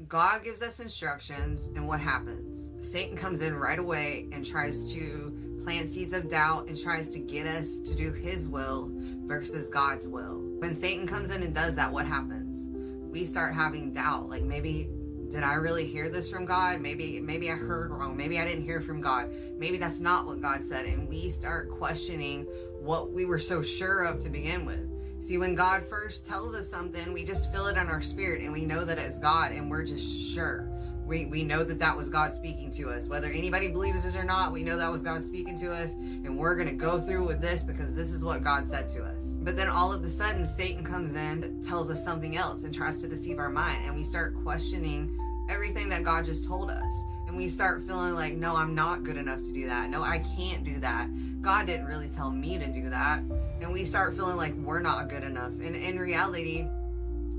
God gives us instructions, and what happens? Satan comes in right away and tries to plant seeds of doubt and tries to get us to do his will versus God's will. When Satan comes in and does that, what happens? We start having doubt. Like, maybe, did I really hear this from God? Maybe I heard wrong. Maybe I didn't hear from God. Maybe that's not what God said. And we start questioning what we were so sure of to begin with. See, when God first tells us something, we just feel it in our spirit and we know that it's God, and we're just sure. We know that that was God speaking to us. Whether anybody believes it or not, we know that was God speaking to us, and we're going to go through with this because this is what God said to us. But then all of a sudden, Satan comes in, tells us something else, and tries to deceive our mind, and we start questioning everything that God just told us. And we start feeling like, no, I'm not good enough to do that. No, I can't do that. God didn't really tell me to do that. And we start feeling like we're not good enough. And in reality,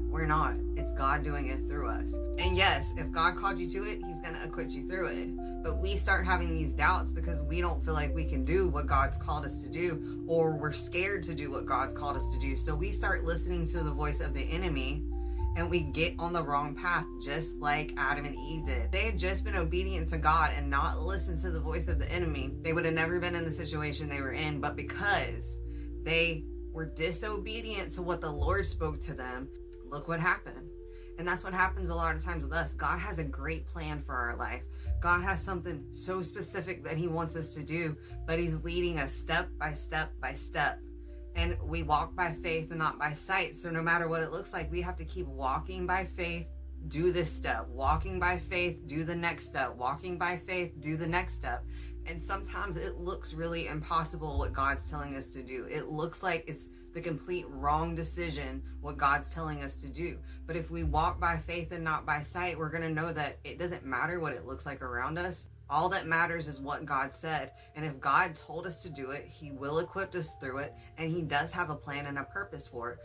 we're not. It's God doing it through us. And yes, if God called you to it, he's going to equip you through it. But we start having these doubts because we don't feel like we can do what God's called us to do, or we're scared to do what God's called us to do. So we start listening to the voice of the enemy, and we get on the wrong path, just like Adam and Eve did. They had just been obedient to God and not listened to the voice of the enemy, they would have never been in the situation they were in. But because they were disobedient to what the Lord spoke to them, look what happened. And that's what happens a lot of times with us. God has a great plan for our life. God has something so specific that he wants us to do, but he's leading us step by step by step. And we walk by faith and not by sight. So no matter what it looks like, we have to keep walking by faith, do this step. Walking by faith, do the next step. Walking by faith, do the next step. And sometimes it looks really impossible what God's telling us to do. It looks like it's the complete wrong decision what God's telling us to do. But if we walk by faith and not by sight, we're going to know that it doesn't matter what it looks like around us. All that matters is what God said. And if God told us to do it, he will equip us through it. And he does have a plan and a purpose for it.